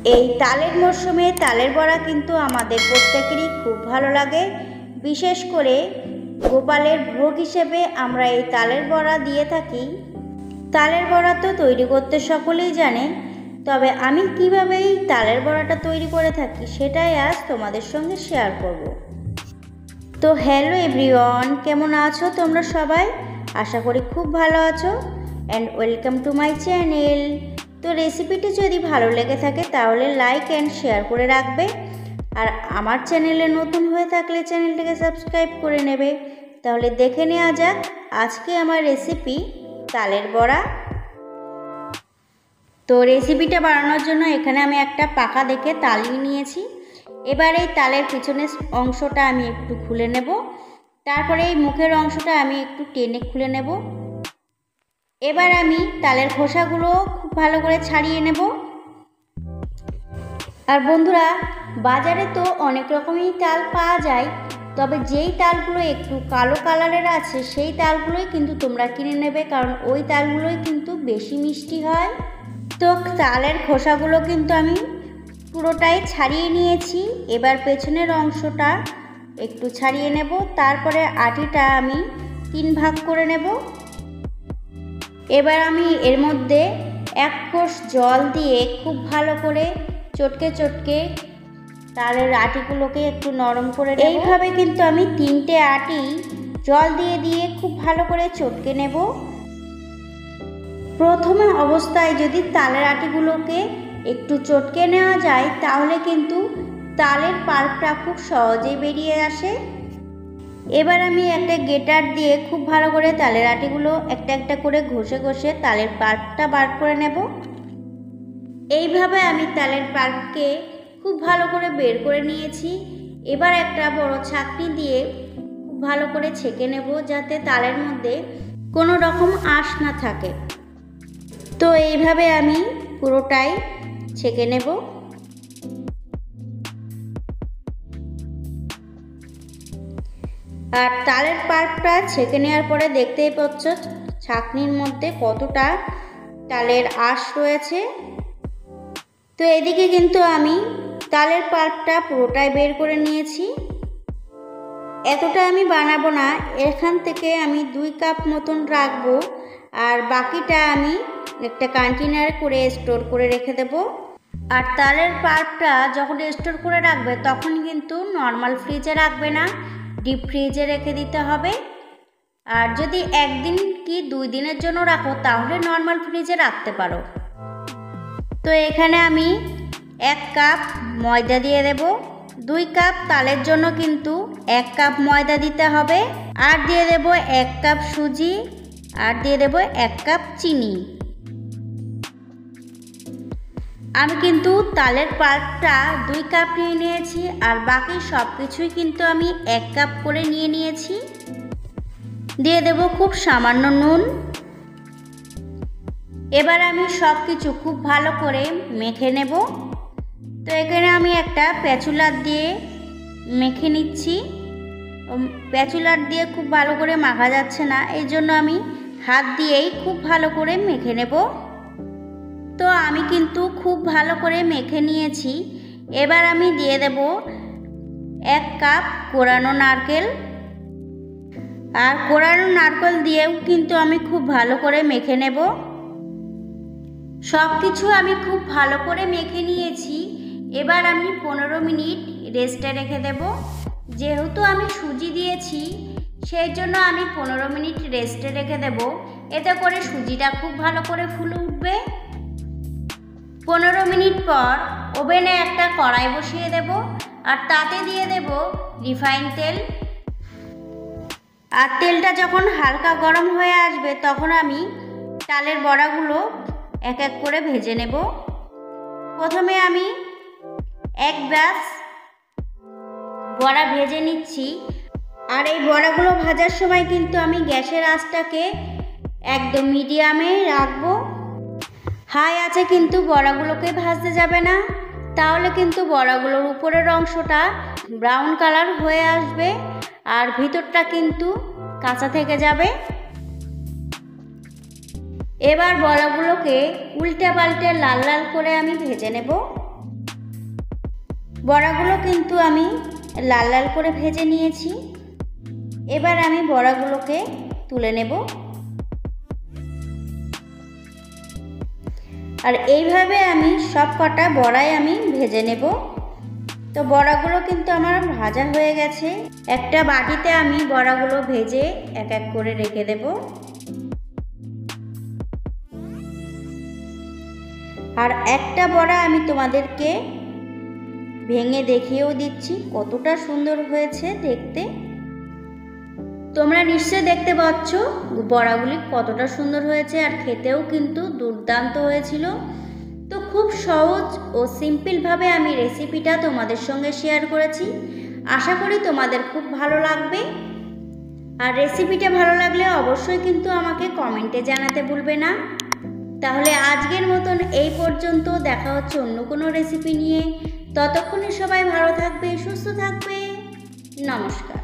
এই তালের মরশুমে তালের বড়া কিন্তু আমাদের প্রত্যেকেরই খুব ভালো লাগে। বিশেষ করে গোপালের ভোগ হিসেবে আমরা এই তালের বড়া দিয়ে থাকি। তালের বড়া তো তৈরি করতে সকলেই জানে, তবে আমি কিভাবে এই তালের বড়াটা তৈরি করে থাকি সেটাই আজ তোমাদের সঙ্গে শেয়ার করব। তো হ্যালো এভরিওয়ান, কেমন আছো তোমরা সবাই? আশা করি খুব ভালো আছো and welcome to my channel. তো রেসিপিটি যদি ভালো লেগে থাকে তাহলে লাইক অ্যান্ড শেয়ার করে রাখবে, আর আমার চ্যানেলে নতুন হয়ে থাকলে চ্যানেলটিকে সাবস্ক্রাইব করে নেবে। তাহলে দেখে নেওয়া যাক আজকে আমার রেসিপি তালের বড়া। তো রেসিপিটা বানানোর জন্য এখানে আমি একটা পাকা দেখে তাল নিয়েছি। এবার এই তালের পিছনের অংশটা আমি একটু খুলে নেব, তারপরে এই মুখের অংশটা আমি একটু টেনে খুলে নেব। এবার আমি তালের খোসাগুলো খুব ভালো করে ছাড়িয়ে নেব। আর বন্ধুরা, বাজারে তো অনেক রকমই তাল পাওয়া যায়, তবে যেই তালগুলো একটু কালো কালারের আছে সেই তালগুলোই কিন্তু তোমরা কিনে নেবে, কারণ ওই তালগুলোই কিন্তু বেশি মিষ্টি হয়। তো তালের খোসাগুলো কিন্তু আমি পুরোটাই ছাড়িয়ে নিয়েছি। এবার পেছনের অংশটা একটু ছাড়িয়ে নেব, তারপরে আটিটা আমি 3 ভাগ করে নেব। এবার আমি এর মধ্যে 1 কোষ জল দিয়ে খুব ভালো করে চটকে চটকে তালের আটিগুলোকে একটু নরম করে নেব। এইভাবে কিন্তু আমি 3টে আটি জল দিয়ে দিয়ে খুব ভালো করে চটকে নেব। প্রথমে অবস্থায় যদি তালের আটিগুলোকে একটু চটকে নেওয়া যায় তাহলে কিন্তু তালের পাল্পটা খুব সহজেই বেরিয়ে আসে। এবার আমি একটা গ্রেটার দিয়ে খুব ভালো করে তালের আটিগুলো একটা একটা করে ঘষে ঘষে তালের পাল্পটা বার করে নেব। এইভাবে আমি তালের পাল্পকে খুব ভালো করে বের করে নিয়েছি। এবার একটা বড় ছাঁকনি দিয়ে খুব ভালো করে ছেঁকে নেব, যাতে তালের মধ্যে কোনো রকম আঁশ না থাকে। তো এইভাবে আমি পুরোটাই ছেঁকে নেব। আর তালের পাল্পটা ছেঁকে নেওয়ার পরে দেখতেই পাচ্ছ ছাঁকনির মধ্যে কতটা তালের আঁশ রয়েছে। তো এদিকে কিন্তু আমি তালের পাল্পটা পুরোটাই বের করে নিয়েছি। এতটা আমি বানাবো না, এখান থেকে আমি 2 কাপ মতন রাখবো, আর বাকিটা আমি একটা কন্টেনারে করে স্টোর করে রেখে দেব। আর তালের পাল্পটা যখন স্টোর করে রাখবে তখন কিন্তু নর্মাল ফ্রিজে রাখবে না, ডিপ ফ্রিজে রেখে দিতে হবে। আর যদি 1 দিন কি 2 দিনের জন্য রাখো তাহলে নর্মাল ফ্রিজে রাখতে পারো। তো এখানে আমি 1 কাপ ময়দা দিয়ে দেব। 2 কাপ তালের জন্য কিন্তু 1 কাপ ময়দা দিতে হবে। আর দিয়ে দেব 1 কাপ সুজি, আর দিয়ে দেব 1 কাপ চিনি। আমি কিন্তু তালের পাল্পটা 2 কাপ নিয়ে নিয়েছি, আর বাকি সব কিছুই কিন্তু আমি 1 কাপ করে নিয়ে নিয়েছি। দিয়ে দেব খুব সামান্য নুন। এবার আমি সব কিছু খুব ভালো করে মেখে নেব। তো এখানে আমি একটা প্যাচুলার দিয়ে মেখে নিচ্ছি। প্যাচুলার দিয়ে খুব ভালো করে মাখা যাচ্ছে না, এই জন্য আমি হাত দিয়েই খুব ভালো করে মেখে নেব। তো আমি কিন্তু খুব ভালো করে মেখে নিয়েছি। এবার আমি দিয়ে দেব 1 কাপ কোরানো নারকেল। আর কোরানো নারকেল দিয়েও কিন্তু আমি খুব ভালো করে মেখে নেব। সব কিছু আমি খুব ভালো করে মেখে নিয়েছি। এবার আমি 15 মিনিট রেস্টে রেখে দেব। যেহেতু আমি সুজি দিয়েছি সেই জন্য আমি 15 মিনিট রেস্টে রেখে দেব, এতে করে সুজিটা খুব ভালো করে ফুলে উঠবে। 15 মিনিট পর ওভেনে একটা কড়াই বসিয়ে দেব, আর তাতে দিয়ে দেব রিফাইন তেল। আর তেলটা যখন হালকা গরম হয়ে আসবে তখন আমি তালের বড়াগুলো এক এক করে ভেজে নেব। প্রথমে আমি 1 ব্যাচ বড়া ভেজে নিচ্ছি। আর এই বড়াগুলো ভাজার সময় কিন্তু আমি গ্যাসের আঁচটাকে একদম মিডিয়ামে রাখবো। হাই আছে কিন্তু বড়াগুলোকে ভাজতে যাবে না, তাহলে কিন্তু বড়াগুলোর উপরের অংশটা ব্রাউন কালার হয়ে আসবে আর ভিতরটা কিন্তু কাঁচা থেকে যাবে। এবার বড়াগুলোকে উল্টে পাল্টে লাল লাল করে আমি ভেজে নেব। বড়াগুলো কিন্তু আমি লাল লাল করে ভেজে নিয়েছি। এবার আমি বড়াগুলোকে তুলে নেব। আর এইভাবে আমি সব কটা বড়াই আমি ভেজে নেব। তো বড়াগুলো কিন্তু আমার ভাজা হয়ে গেছে। একটা বাটিতে আমি বড়াগুলো ভেজে এক এক করে রেখে দেব। আর একটা বড়া আমি তোমাদেরকে ভেঙে দেখিয়েও দিচ্ছি কতটা সুন্দর হয়েছে দেখতে। তোমরা নিশ্চয়ই দেখতে পাচ্ছ বড়াগুলি কতটা সুন্দর হয়েছে, আর খেতেও কিন্তু দুর্দান্ত হয়েছিল। তো খুব সহজ ও সিম্পলভাবে আমি রেসিপিটা তোমাদের সঙ্গে শেয়ার করেছি। আশা করি তোমাদের খুব ভালো লাগবে। আর রেসিপিটা ভালো লাগলে অবশ্যই কিন্তু আমাকে কমেন্টে জানাতে ভুলবে না। তাহলে আজকের মতন এই পর্যন্ত, দেখা হচ্ছে অন্য কোনো রেসিপি নিয়ে। ততক্ষণে সবাই ভালো থাকবে, সুস্থ থাকবে। নমস্কার।